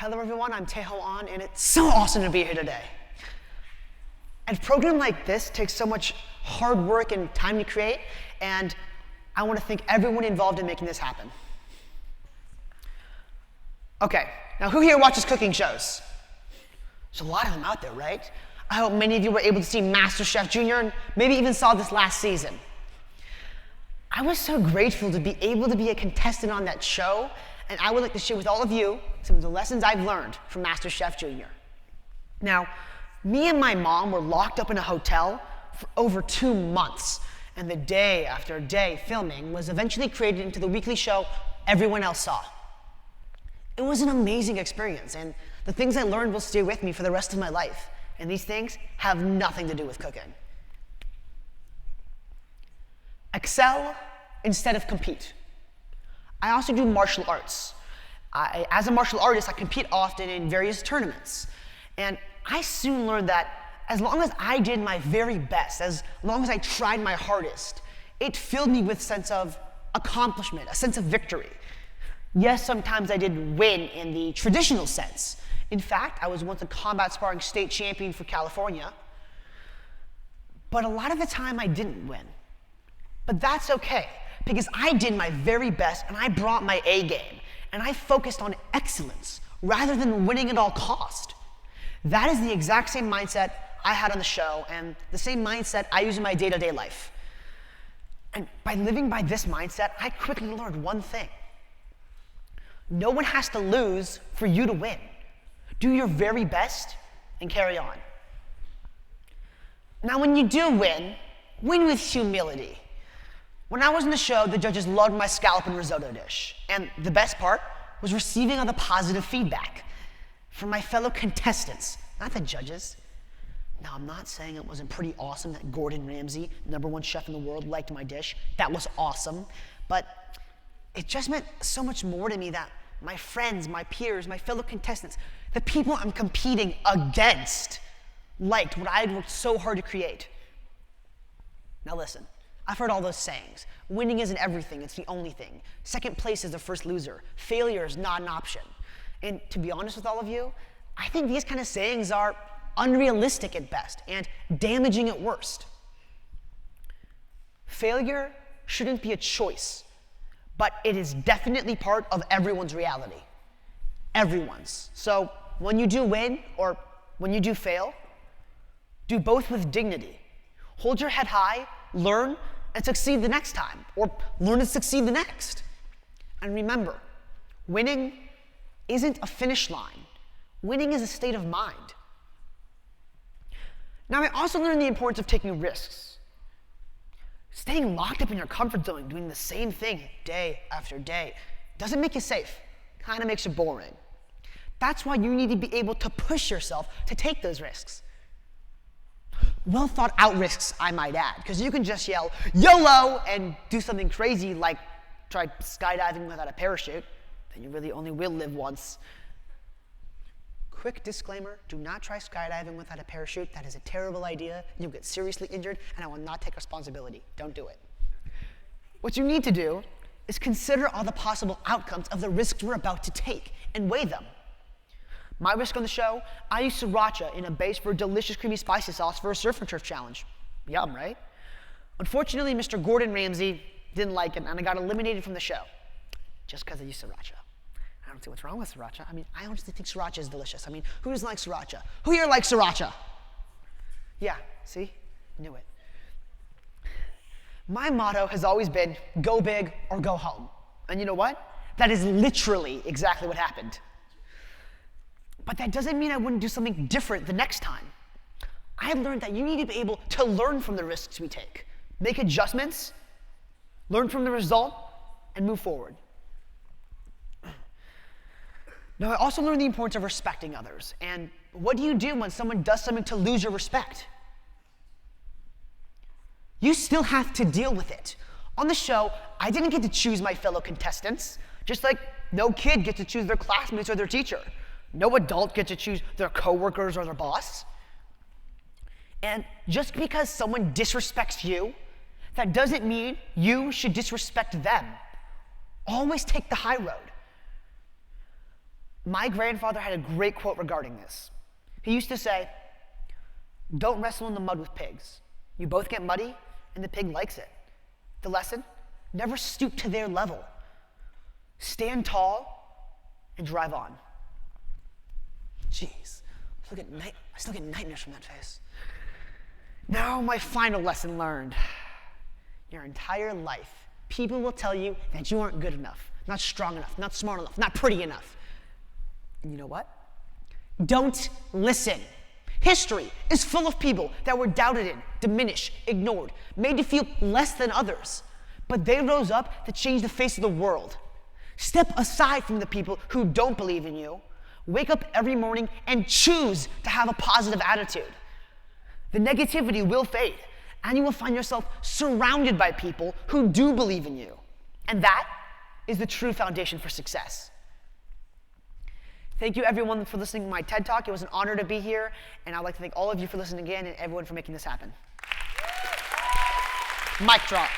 Hello everyone, I'm Tae-Ho Ahn, and it's so awesome to be here today. A program like this takes so much hard work and time to create, and I want to thank everyone involved in making this happen. Okay, now who here watches cooking shows? There's a lot of them out there, right? I hope many of you were able to see Masterchef Junior and maybe even saw this last season. I was so grateful to be able to be a contestant on that show, and I would like to share with all of you some of the lessons I've learned from Masterchef Junior. Now, me and my mom were locked up in a hotel for over 2 months, and the day after day filming was eventually created into the weekly show everyone else saw. It was an amazing experience, and the things I learned will stay with me for the rest of my life, and these things have nothing to do with cooking. Excel instead of compete. I also do martial arts. As a martial artist, I compete often in various tournaments. And I soon learned that as long as I did my very best, as long as I tried my hardest, it filled me with a sense of accomplishment, a sense of victory. Yes, sometimes I did win in the traditional sense. In fact, I was once a combat sparring state champion for California. But a lot of the time I didn't win. But that's okay, because I did my very best and I brought my A game, and I focused on excellence rather than winning at all cost. That is the exact same mindset I had on the show and the same mindset I use in my day-to-day life. And by living by this mindset, I quickly learned one thing. No one has to lose for you to win. Do your very best and carry on. Now, when you do win with humility. When I was in the show, the judges loved my scallop and risotto dish. And the best part was receiving all the positive feedback from my fellow contestants, not the judges. Now, I'm not saying it wasn't pretty awesome that Gordon Ramsay, #1 chef in the world, liked my dish. That was awesome. But it just meant so much more to me that my friends, my peers, my fellow contestants, the people I'm competing against, liked what I had worked so hard to create. Now listen. I've heard all those sayings. Winning isn't everything, it's the only thing. Second place is the first loser. Failure is not an option. And to be honest with all of you, I think these kind of sayings are unrealistic at best and damaging at worst. Failure shouldn't be a choice, but it is definitely part of everyone's reality. Everyone's. So when you do win or when you do fail, do both with dignity. Hold your head high, learn, and succeed the next time, or learn and succeed the next. And remember, winning isn't a finish line. Winning is a state of mind. Now, I also learned the importance of taking risks. Staying locked up in your comfort zone, doing the same thing day after day, doesn't make you safe, kind of makes you boring. That's why you need to be able to push yourself to take those risks. Well thought out risks, I might add, because you can just yell YOLO and do something crazy like try skydiving without a parachute, then you really only will live once. Quick disclaimer, do not try skydiving without a parachute. That is a terrible idea. You'll get seriously injured, and I will not take responsibility. Don't do it. What you need to do is consider all the possible outcomes of the risks we're about to take and weigh them. My risk on the show, I used sriracha in a base for a delicious creamy spicy sauce for a surf and turf challenge. Yum, right? Unfortunately, Mr. Gordon Ramsay didn't like it, and I got eliminated from the show just because I used sriracha. I don't see what's wrong with sriracha. I mean, I honestly think sriracha is delicious. I mean, who doesn't like sriracha? Who here likes sriracha? Yeah, see? Knew it. My motto has always been, go big or go home. And you know what? That is literally exactly what happened. But that doesn't mean I wouldn't do something different the next time. I have learned that you need to be able to learn from the risks we take, make adjustments, learn from the result, and move forward. Now, I also learned the importance of respecting others. And what do you do when someone does something to lose your respect? You still have to deal with it. On the show, I didn't get to choose my fellow contestants, just like no kid gets to choose their classmates or their teacher. No adult gets to choose their coworkers or their boss. And just because someone disrespects you, that doesn't mean you should disrespect them. Always take the high road. My grandfather had a great quote regarding this. He used to say, "Don't wrestle in the mud with pigs. You both get muddy, and the pig likes it." The lesson? Never stoop to their level. Stand tall and drive on. Jeez, I still get nightmares from that face. Now my final lesson learned. Your entire life, people will tell you that you aren't good enough, not strong enough, not smart enough, not pretty enough. And you know what? Don't listen. History is full of people that were doubted in, diminished, ignored, made to feel less than others. But they rose up to change the face of the world. Step aside from the people who don't believe in you. Wake up every morning and choose to have a positive attitude. The negativity will fade, and you will find yourself surrounded by people who do believe in you. And that is the true foundation for success. Thank you everyone for listening to my TED Talk. It was an honor to be here, and I'd like to thank all of you for listening again and everyone for making this happen. Mic drop.